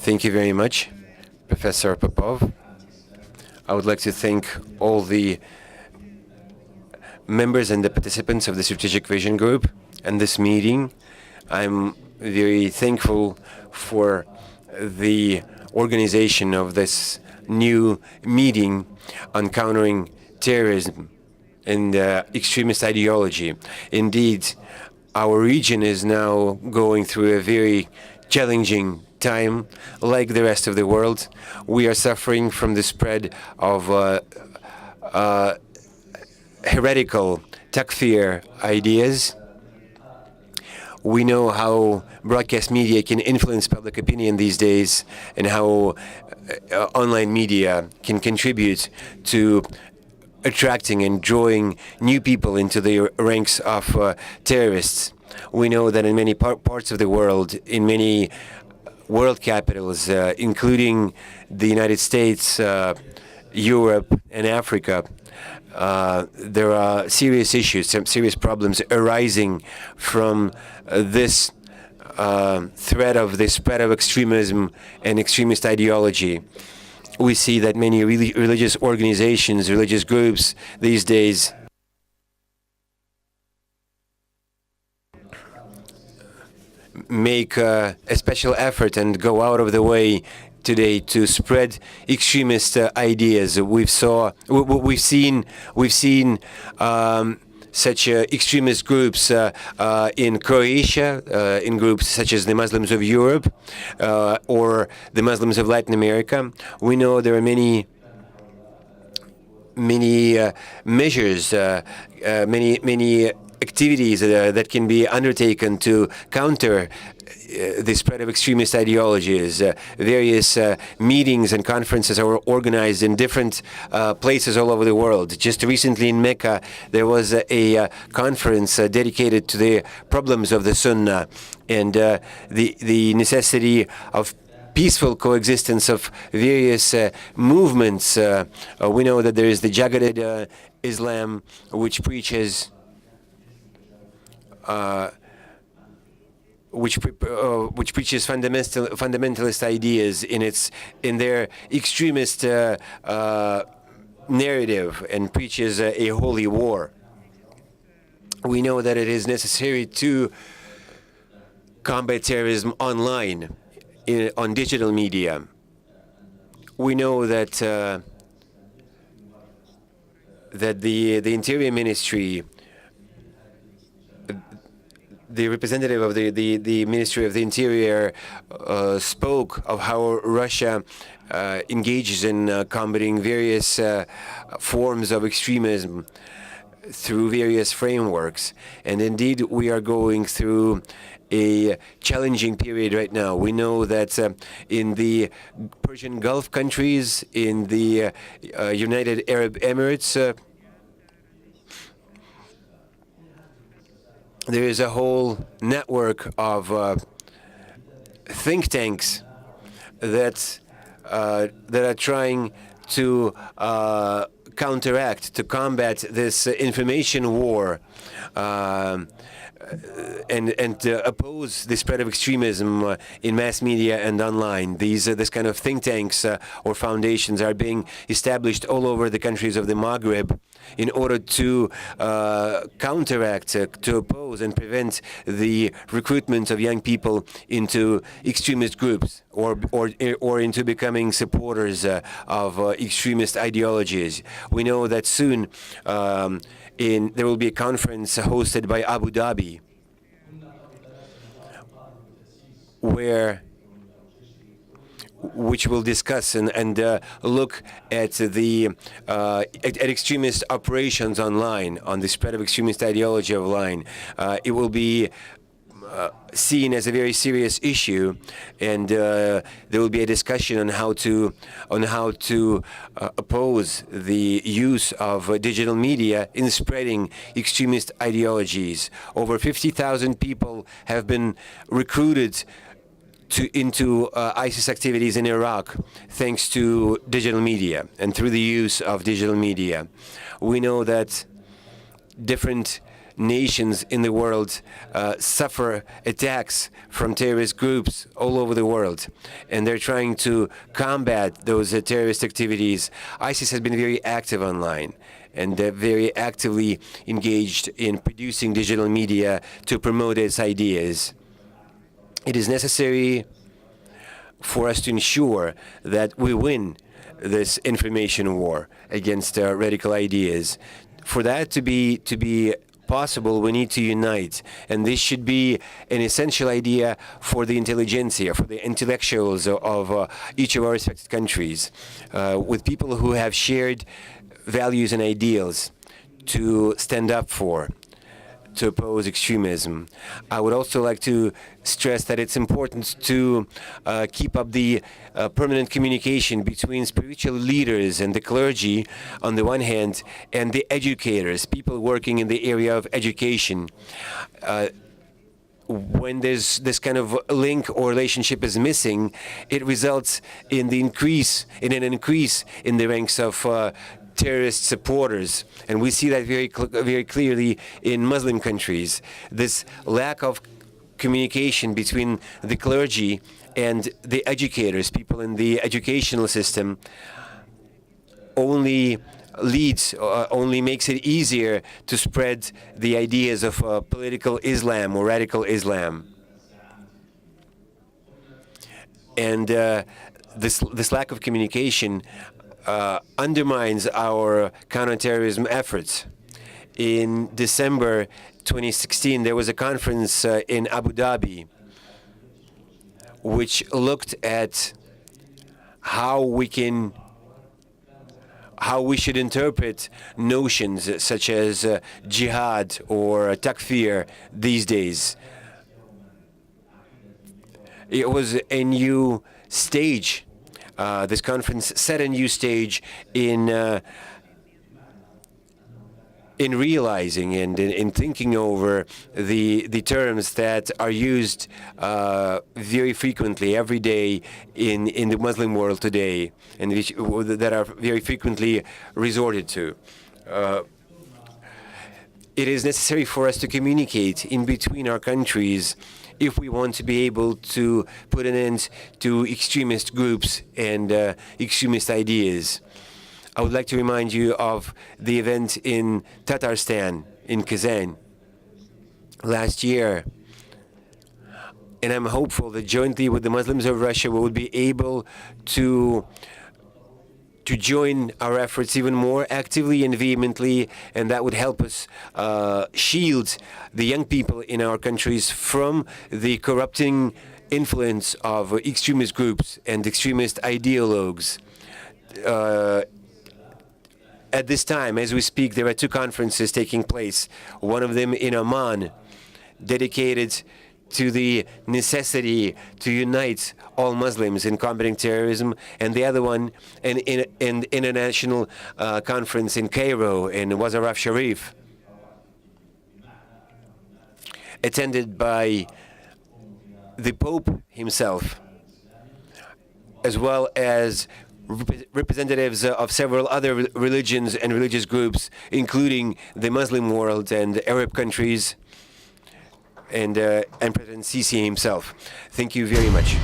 Thank you very much, Professor Popov. I would like to thank all the members and the participants of the Strategic Vision Group and this meeting. I'm very thankful for the organization of this new meeting on countering terrorism and extremist ideology. Indeed, our region is now going through a very challenging time. Like the rest of the world, we are suffering from the spread of heretical takfir ideas. We know how broadcast media can influence public opinion these days, and how online media can contribute to attracting and drawing new people into the ranks of terrorists. We know that in many parts of the world, in many world capitals, including the United States, Europe, and Africa, there are serious issues, some serious problems arising from this threat of the spread of extremism and extremist ideology. We see that many religious organizations, religious groups these days make a special effort and go out of the way today to spread extremist ideas. We've seen such extremist groups in Croatia, in groups such as the Muslims of Europe or the Muslims of Latin America. We know there are many measures, many activities that can be undertaken to counter the spread of extremist ideologies. Various meetings and conferences are organized in different places all over the world. Just recently in Mecca, there was a conference dedicated to the problems of the Sunnah and the necessity of peaceful coexistence of various movements. We know that there is the Jagadid Islam, which preaches which preaches fundamentalist ideas in their extremist narrative and preaches a holy war. We know that it is necessary to combat terrorism online, on digital media. We know that the Interior Ministry, the representative of the Ministry of the Interior spoke of how Russia engages in combating various forms of extremism through various frameworks. And indeed, we are going through a challenging period right now. We know that in the Persian Gulf countries, in the United Arab Emirates, there is a whole network of think tanks that are trying to counteract, to combat this information war and oppose the spread of extremism in mass media and online. This kind of think tanks or foundations are being established all over the countries of the Maghreb in order to counteract, to oppose and prevent the recruitment of young people into extremist groups or into becoming supporters of extremist ideologies. We know that soon there will be a conference hosted by Abu Dhabi, which will discuss and look at the at extremist operations online, on the spread of extremist ideology online. It will be seen as a very serious issue, and there will be a discussion on how to oppose the use of digital media in spreading extremist ideologies. Over 50,000 people have been recruited into ISIS activities in Iraq thanks to digital media and through the use of digital media. We know that different nations in the world suffer attacks from terrorist groups all over the world, and they're trying to combat those terrorist activities. ISIS has been very active online, and very actively engaged in producing digital media to promote its ideas. It is necessary for us to ensure that we win this information war against radical ideas. For that to be possible, we need to unite, and this should be an essential idea for the intelligentsia, for the intellectuals of each of our respected countries, with people who have shared values and ideals to stand up for, to oppose extremism. I would also like to stress that it's important to keep up the permanent communication between spiritual leaders and the clergy on the one hand, and the educators, people working in the area of education. When there's this kind of link or relationship is missing, it results in an increase in the ranks of terrorist supporters, and we see that very clearly in Muslim countries. This lack of communication between the clergy and the educators, people in the educational system, only makes it easier to spread the ideas of political Islam or radical Islam. And this lack of communication undermines our counterterrorism efforts. In December 2016, there was a conference in Abu Dhabi which looked at how we should interpret notions such as jihad or takfir these days. It was a new stage. This conference set a new stage in realizing and in thinking over the terms that are used very frequently every day in the Muslim world today, and that are very frequently resorted to. It is necessary for us to communicate in between our countries if we want to be able to put an end to extremist groups and extremist ideas. I would like to remind you of the event in Tatarstan, in Kazan, last year. And I'm hopeful that jointly with the Muslims of Russia, we will be able to join our efforts even more actively and vehemently, and that would help us shield the young people in our countries from the corrupting influence of extremist groups and extremist ideologues. At this time, as we speak, there are two conferences taking place, one of them in Oman, dedicated to the necessity to unite all Muslims in combating terrorism, and the other one, an international conference in Cairo, in Wazaraf Sharif, attended by the Pope himself, as well as representatives of several other religions and religious groups, including the Muslim world and Arab countries, and President Sisi himself. Thank you very much.